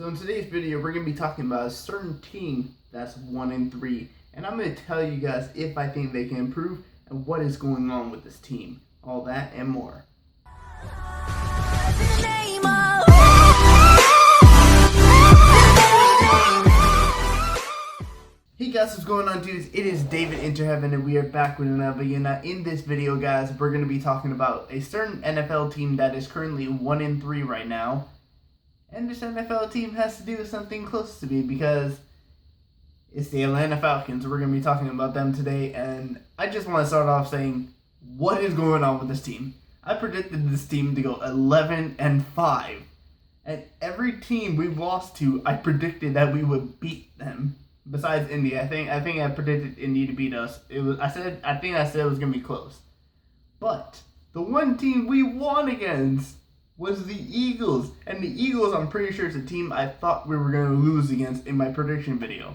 So in today's video, we're going to be talking about a certain team that's 1-3. And I'm going to tell you guys if I think they can improve and what is going on with this team. All that and more. Hey guys, what's going on, dudes? It is David Interheaven and we are back with another video. Now in this video, guys, we're going to be talking about a certain NFL team that is currently 1-3 right now. And this NFL team has to do something close to me because it's the Atlanta Falcons. We're going to be talking about them today. And I just want to start off saying, what is going on with this team? I predicted this team to go 11-5. And every team we've lost to, I predicted that we would beat them. Besides Indy, I think I predicted Indy to beat us. I think I said it was going to be close. But the one team we won against was the Eagles. And the Eagles, I'm pretty sure, is a team I thought we were going to lose against in my prediction video.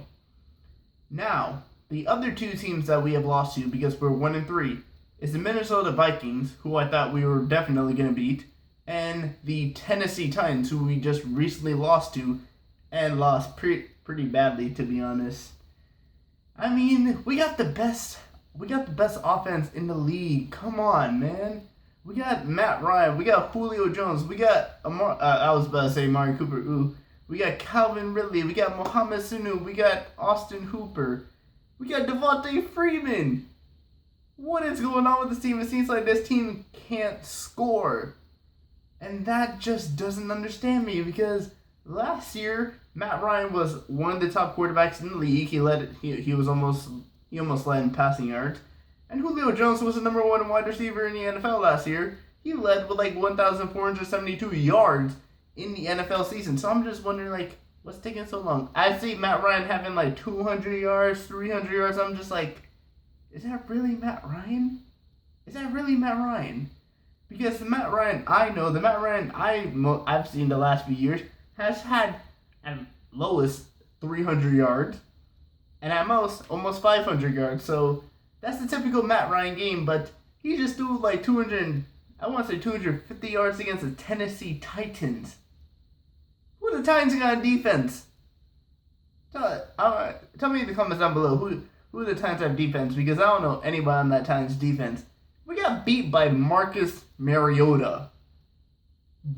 Now, the other two teams that we have lost to, because we're 1-3, is the Minnesota Vikings, who I thought we were definitely going to beat, and the Tennessee Titans, who we just recently lost to, and lost pretty badly, to be honest. I mean, we got the best offense in the league. Come on, man. We got Matt Ryan, we got Julio Jones, we got I was about to say Amari Cooper, we got Calvin Ridley, we got Mohamed Sanu, we got Austin Hooper, we got Devontae Freeman. What is going on with this team? It seems like this team can't score. And that just doesn't understand me, because last year, Matt Ryan was one of the top quarterbacks in the league. He almost led in passing yards. And Julio Jones was the number one wide receiver in the NFL last year. He led with like 1,472 yards in the NFL season. So I'm just wondering, what's taking so long? I see Matt Ryan having like 200 yards, 300 yards. I'm just like, is that really Matt Ryan? Is that really Matt Ryan? Because the Matt Ryan I've seen the last few years has had at lowest 300 yards and at most almost 500 yards. So that's the typical Matt Ryan game, but he just threw like 250 yards against the Tennessee Titans. Who are the Titans got on defense? Tell me in the comments down below who the Titans have defense, because I don't know anybody on that Titans defense. We got beat by Marcus Mariota.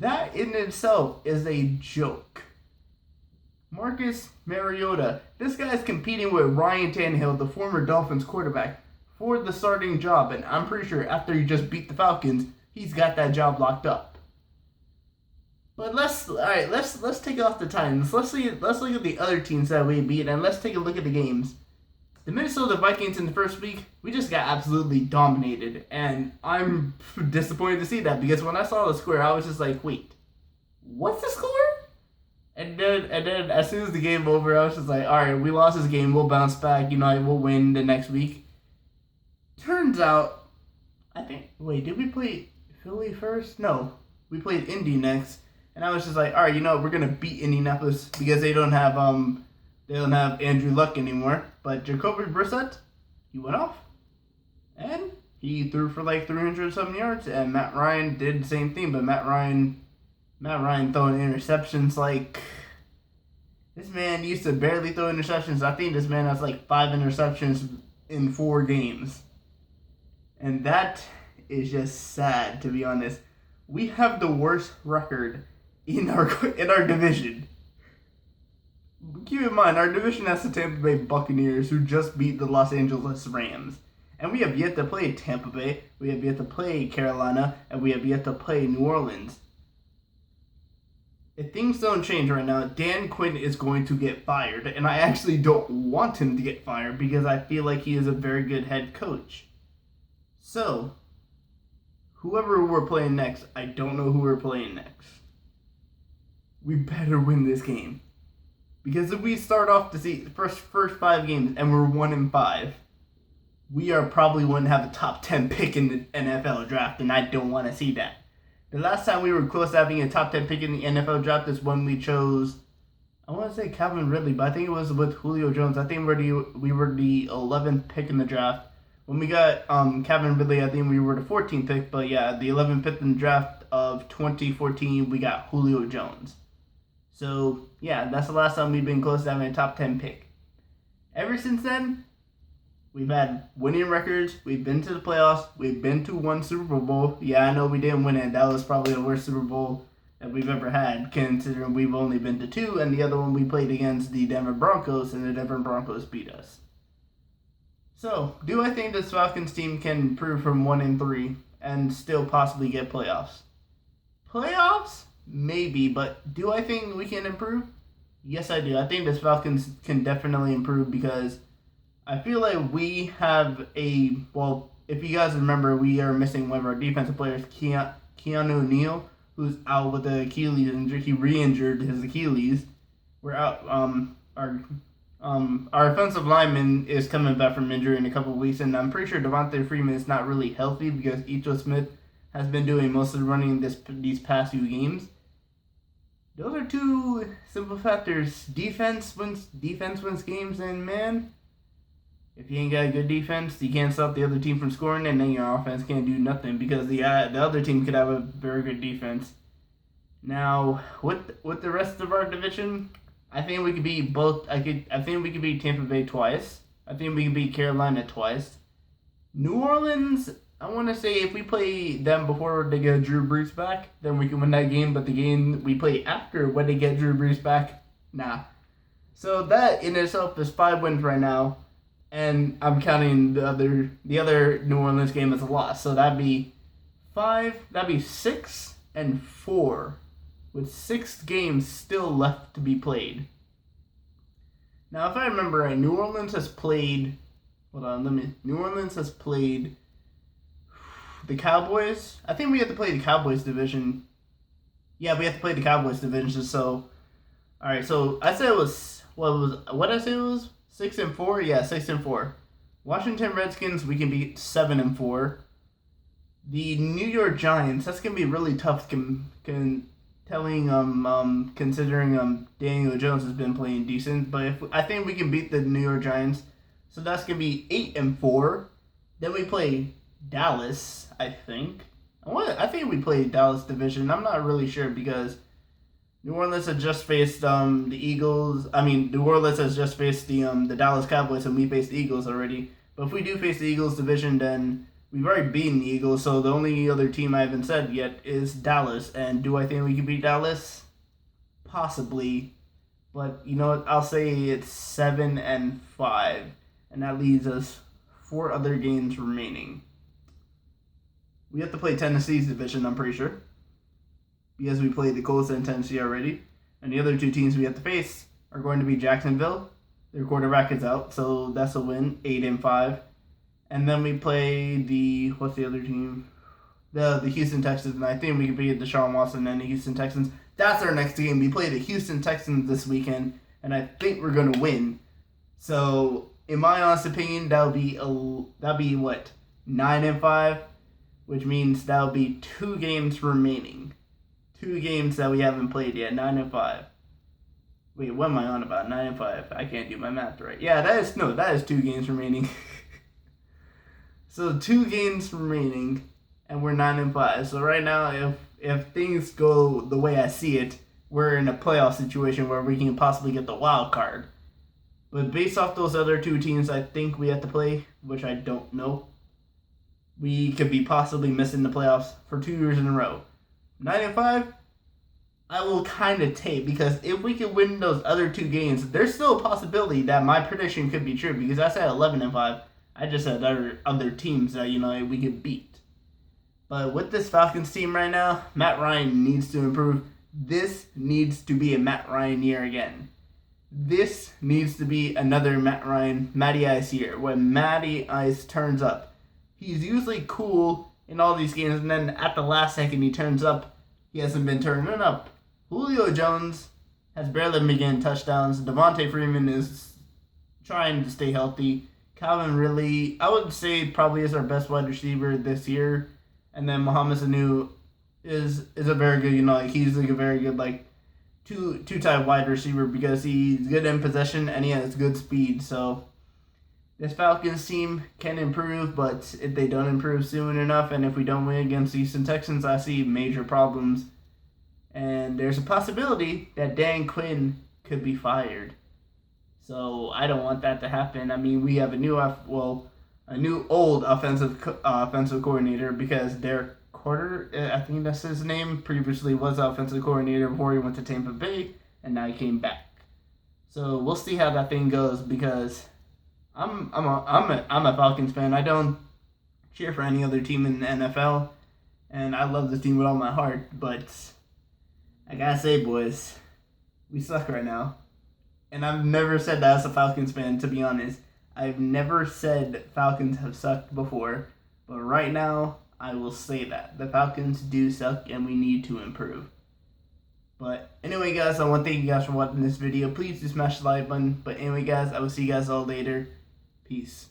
That in itself is a joke. Marcus Mariota. This guy's competing with Ryan Tannehill, the former Dolphins quarterback, for the starting job, and I'm pretty sure after he just beat the Falcons, he's got that job locked up. But let's take off the Titans. Let's look at the other teams that we beat, and let's take a look at the games. The Minnesota Vikings in the first week, we just got absolutely dominated, and I'm disappointed to see that, because when I saw the score, I was just like, wait, what's the score? And then as soon as the game over, I was just like, all right, we lost this game, we'll bounce back, we'll win the next week. Turns out, did we play Philly first? No, we played Indy next, and I was just like, all right, we're gonna beat Indianapolis because they don't have Andrew Luck anymore. But Jacoby Brissett, he went off, and he threw for like 300-something yards, and Matt Ryan did the same thing, but Matt Ryan throwing interceptions like, this man used to barely throw interceptions. I think this man has like 5 interceptions in 4 games. And that is just sad, to be honest. We have the worst record in our division. Keep in mind, our division has the Tampa Bay Buccaneers, who just beat the Los Angeles Rams. And we have yet to play Tampa Bay, we have yet to play Carolina, and we have yet to play New Orleans. If things don't change right now, Dan Quinn is going to get fired. And I actually don't want him to get fired, because I feel like he is a very good head coach. So, whoever we're playing next, I don't know who we're playing next. We better win this game. Because if we start off the first 5 games and we're 1-5, we are probably going to have a top 10 pick in the NFL draft, and I don't want to see that. The last time we were close to having a top 10 pick in the NFL draft is when we chose, I want to say Calvin Ridley, but I think it was with Julio Jones. I think we were the 11th pick in the draft. When we got Calvin Ridley, I think we were the 14th pick, but yeah, the 11th pick in the draft of 2014, we got Julio Jones. So, yeah, that's the last time we've been close to having a top 10 pick. Ever since then, we've had winning records. We've been to the playoffs. We've been to one Super Bowl. Yeah, I know we didn't win it. That was probably the worst Super Bowl that we've ever had, considering we've only been to two, and the other one we played against the Denver Broncos, and the Denver Broncos beat us. So, do I think this Falcons team can improve from 1-3 and still possibly get playoffs? Playoffs? Maybe, but do I think we can improve? Yes, I do. I think this Falcons can definitely improve because I feel like we have if you guys remember, we are missing one of our defensive players, Keanu Neal, who's out with the Achilles injury. He re-injured his Achilles. We're out. Our offensive lineman is coming back from injury in a couple of weeks, and I'm pretty sure Devontae Freeman is not really healthy because Ito Smith has been doing most of the running these past few games. Those are two simple factors. Defense wins games, and man, if you ain't got a good defense, you can't stop the other team from scoring, and then your offense can't do nothing because the other team could have a very good defense. Now, with the rest of our division, I think we could beat both. I think we could beat Tampa Bay twice. I think we can beat Carolina twice. New Orleans, I want to say if we play them before they get Drew Brees back, then we can win that game. But the game we play after when they get Drew Brees back, nah. So that in itself is 5 wins right now, and I'm counting the other New Orleans game as a loss. So that'd be 5. That'd be 6-4. With 6 games still left to be played. Now, if I remember right, New Orleans has played the Cowboys. I think we have to play the Cowboys division. Yeah, we have to play the Cowboys division. So, all right. So I said it was what I say it was 6-4. Yeah, 6-4. Washington Redskins we can beat 7-4. The New York Giants, that's gonna be really tough. Considering Daniel Jones has been playing decent, but I think we can beat the New York Giants, so that's gonna be 8-4. Then we play Dallas, I think. I think we play Dallas division. I'm not really sure because New Orleans has just faced the Eagles. New Orleans has just faced the Dallas Cowboys, and we faced the Eagles already. But if we do face the Eagles division, then we've already beaten the Eagles, so the only other team I haven't said yet is Dallas. And do I think we can beat Dallas? Possibly. But you know what? I'll say it's 7-5. And that leaves us 4 other games remaining. We have to play Tennessee's division, I'm pretty sure. Because we played the Colts and Tennessee already. And the other 2 teams we have to face are going to be Jacksonville. Their quarterback is out, so that's a win, 8-5. And then we play what's the other team? The Houston Texans, and I think we can beat Deshaun Watson and the Houston Texans. That's our next game. We play the Houston Texans this weekend, and I think we're gonna win. So, in my honest opinion, that'll be 9-5, which means that'll be 2 games remaining. 2 games that we haven't played yet, 9-5. Wait, what am I on about? 9-5. I can't do my math right. Yeah, that is 2 games remaining. So 2 games remaining, and we're 9-5. So right now, if things go the way I see it, we're in a playoff situation where we can possibly get the wild card. But based off those other 2 teams I think we have to play, which I don't know, we could be possibly missing the playoffs for 2 years in a row. 9-5, I will kind of take, because if we can win those other 2 games, there's still a possibility that my prediction could be true, because I said 11-5. I just said other teams that, we could beat. But with this Falcons team right now, Matt Ryan needs to improve. This needs to be a Matt Ryan year again. This needs to be another Matty Ice year, when Matty Ice turns up. He's usually cool in all these games, and then at the last second he turns up. He hasn't been turning up. Julio Jones has barely been getting touchdowns. Devontae Freeman is trying to stay healthy. Calvin Ridley, I would say, probably is our best wide receiver this year. And then Mohamed Sanu is a very good, he's like a very good, two-type wide receiver because he's good in possession and he has good speed. So this Falcons team can improve, but if they don't improve soon enough, and if we don't win against the Houston Texans, I see major problems. and there's a possibility that Dan Quinn could be fired. So I don't want that to happen. I mean, we have a new old offensive coordinator, because Derek Carter, I think that's his name, previously was offensive coordinator before he went to Tampa Bay, and now he came back. So we'll see how that thing goes, because I'm a Falcons fan. I don't cheer for any other team in the NFL, and I love this team with all my heart. But I gotta say, boys, we suck right now. And I've never said that as a Falcons fan, to be honest. I've never said Falcons have sucked before, but right now I will say that the Falcons do suck, and we need to improve. But anyway, guys, I want to thank you guys for watching this video. Please do smash the like button. But anyway, guys, I will see you guys all later. Peace.